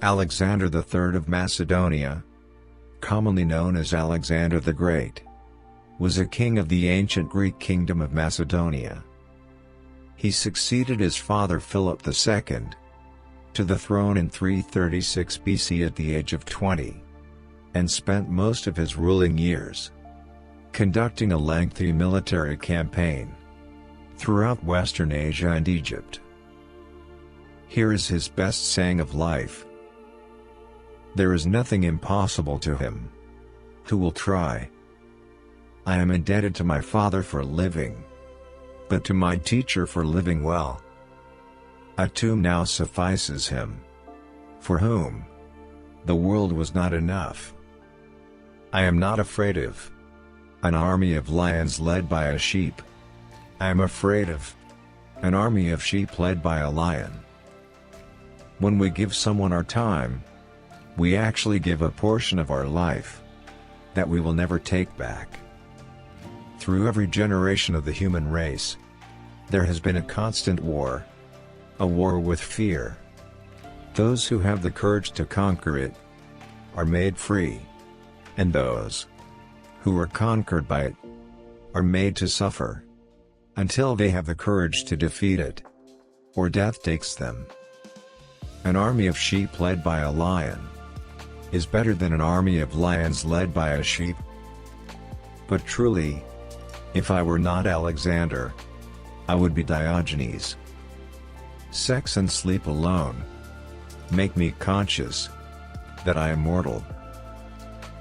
Alexander III of Macedonia, commonly known as Alexander the Great, was a king of the ancient Greek kingdom of Macedonia. He succeeded his father Philip II to the throne in 336 BC at the age of 20, and spent most of his ruling years conducting a lengthy military campaign throughout Western Asia and Egypt. Here is his best saying of life: "There is nothing impossible to him who will try. I am indebted to my father for living, but to my teacher for living well. A tomb now suffices him, for whom the world was not enough. I am not afraid of an army of lions led by a sheep. I am afraid of an army of sheep led by a lion." When we give someone our time, we actually give a portion of our life that we will never take back. Through every generation of the human race, there has been a constant war, a war with fear. Those who have the courage to conquer it are made free, and those who are conquered by it are made to suffer until they have the courage to defeat it, or death takes them. An army of sheep led by a lion is better than an army of lions led by a sheep. But truly, if I were not Alexander, I would be Diogenes. Sex and sleep alone make me conscious that I am mortal.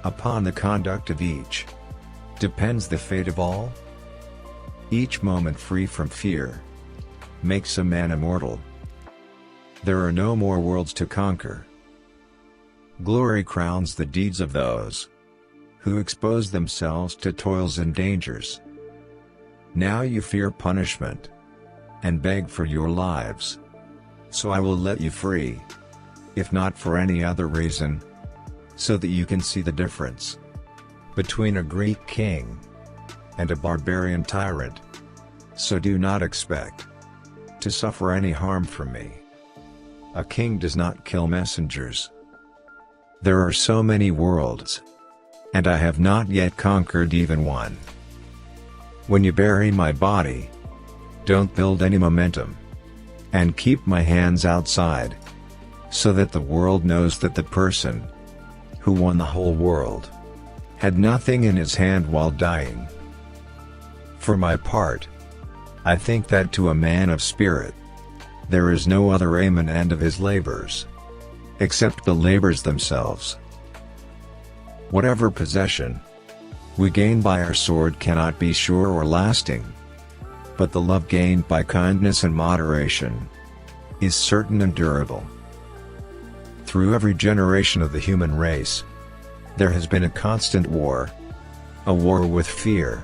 Upon the conduct of each depends the fate of all. Each moment free from fear makes a man immortal. There are no more worlds to conquer. Glory crowns the deeds of those who expose themselves to toils and dangers. Now you fear punishment and beg for your lives. So I will let you free, if not for any other reason, so that you can see the difference between a Greek king and a barbarian tyrant. So do not expect to suffer any harm from me. A king does not kill messengers. There are so many worlds, and I have not yet conquered even one. When you bury my body, don't build any momentum, and keep my hands outside, so that the world knows that the person who won the whole world had nothing in his hand while dying. For my part, I think that to a man of spirit, there is no other aim and end of his labors, except the labors themselves. Whatever possession we gain by our sword cannot be sure or lasting, but the love gained by kindness and moderation is certain and durable. Through every generation of the human race, there has been a constant war, a war with fear.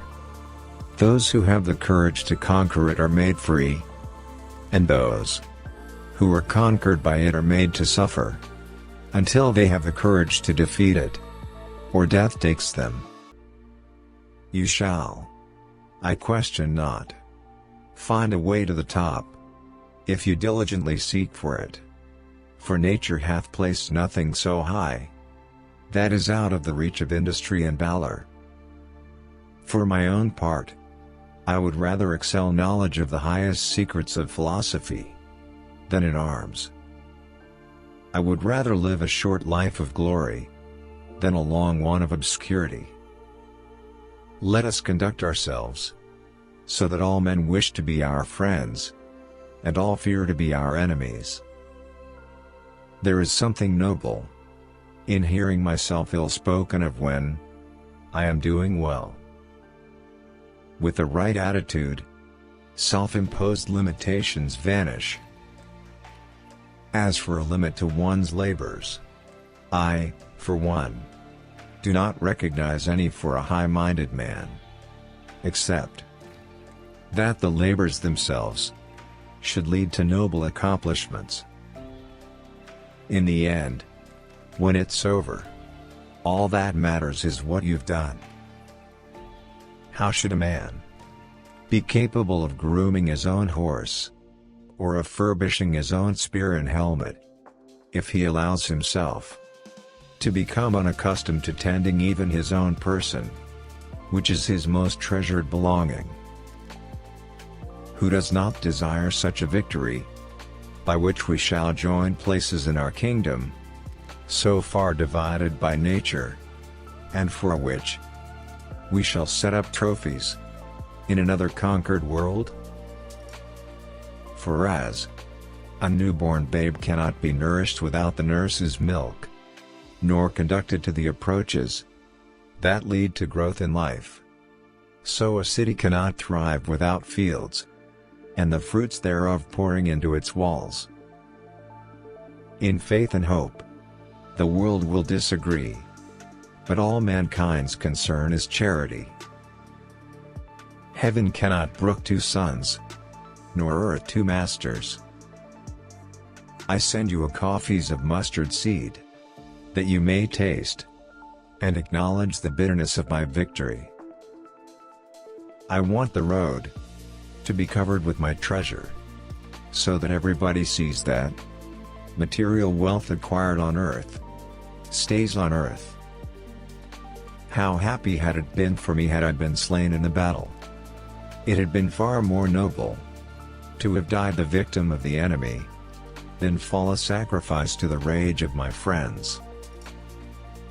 Those who have the courage to conquer it are made free, and those who are conquered by it are made to suffer until they have the courage to defeat it, or death takes them. You shall, I question not, find a way to the top, if you diligently seek for it. For nature hath placed nothing so high that is out of the reach of industry and valor. For my own part, I would rather excel knowledge of the highest secrets of philosophy than in arms. I would rather live a short life of glory than a long one of obscurity. Let us conduct ourselves so that all men wish to be our friends, and all fear to be our enemies. There is something noble in hearing myself ill spoken of when I am doing well. With the right attitude, self-imposed limitations vanish. As for a limit to one's labors, I, for one, do not recognize any for a high-minded man, except that the labors themselves should lead to noble accomplishments. In the end, when it's over, all that matters is what you've done. How should a man be capable of grooming his own horse, or of furbishing his own spear and helmet, if he allows himself to become unaccustomed to tending even his own person, which is his most treasured belonging. Who does not desire such a victory, by which we shall join places in our kingdom, so far divided by nature, and for which we shall set up trophies in another conquered world? For as a newborn babe cannot be nourished without the nurse's milk, nor conducted to the approaches that lead to growth in life, so a city cannot thrive without fields, and the fruits thereof pouring into its walls. In faith and hope, the world will disagree, but all mankind's concern is charity. Heaven cannot brook two sons, nor earth two masters. I send you a coffees of mustard seed, that you may taste and acknowledge the bitterness of my victory. I want the road to be covered with my treasure, so that everybody sees that material wealth acquired on earth stays on earth. How happy had it been for me had I been slain in the battle! It had been far more noble to have died the victim of the enemy than fall a sacrifice to the rage of my friends.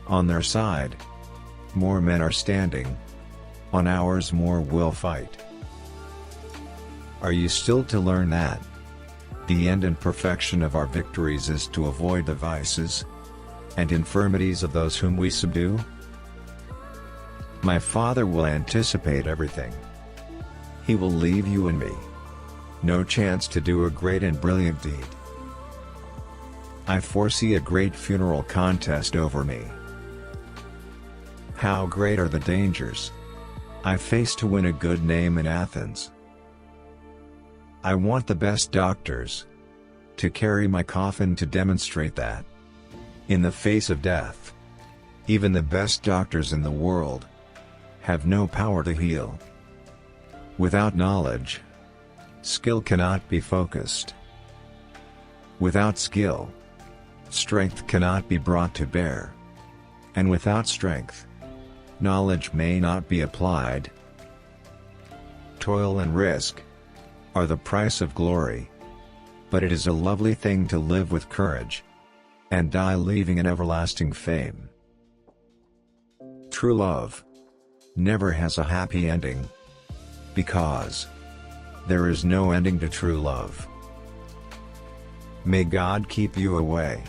On their side, more men are standing, on ours more will fight. Are you still to learn that the end and perfection of our victories is to avoid the vices and infirmities of those whom we subdue? My Father will anticipate everything. He will leave you and me no chance to do a great and brilliant deed. I foresee a great funeral contest over me. How great are the dangers I face to win a good name in Athens. I want the best doctors to carry my coffin to demonstrate that, in the face of death, even the best doctors in the world have no power to heal. Without knowledge, skill cannot be focused. Without skill, strength cannot be brought to bear. And without strength, knowledge may not be applied. Toil and risk are the price of glory, but it is a lovely thing to live with courage and die leaving an everlasting fame. True love never has a happy ending, because there is no ending to true love. May God keep you away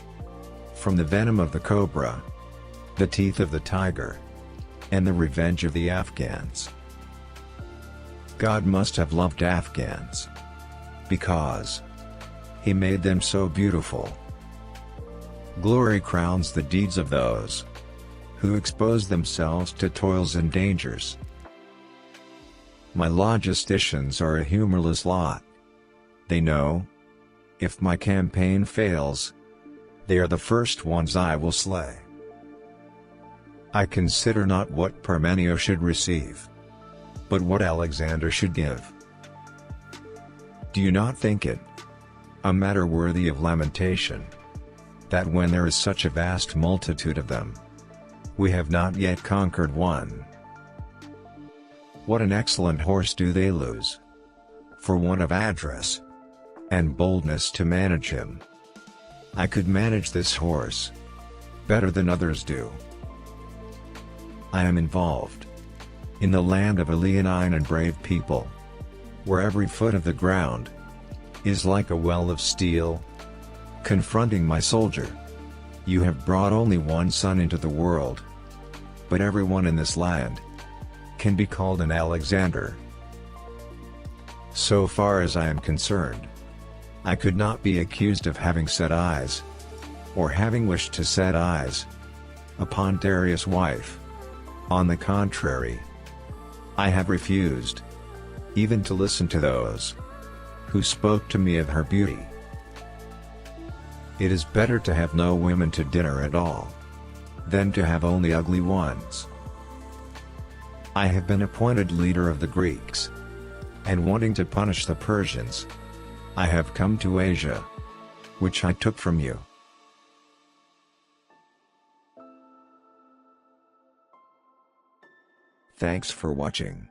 from the venom of the cobra, the teeth of the tiger, and the revenge of the Afghans. God must have loved Afghans, because He made them so beautiful. Glory crowns the deeds of those who expose themselves to toils and dangers. My logisticians are a humorless lot. They know, if my campaign fails, they are the first ones I will slay. I consider not what Parmenio should receive, but what Alexander should give. Do you not think it a matter worthy of lamentation, that when there is such a vast multitude of them, we have not yet conquered one? What an excellent horse do they lose, for want of address and boldness to manage him. I could manage this horse better than others do. I am involved in the land of a leonine and brave people, where every foot of the ground is like a well of steel, confronting my soldier. You have brought only one son into the world, but everyone in this land can be called an Alexander. So far as I am concerned, I could not be accused of having set eyes, or having wished to set eyes, upon Darius' wife. On the contrary, I have refused even to listen to those who spoke to me of her beauty. It is better to have no women to dinner at all than to have only ugly ones. I have been appointed leader of the Greeks, and wanting to punish the Persians, I have come to Asia, which I took from you. Thanks for watching.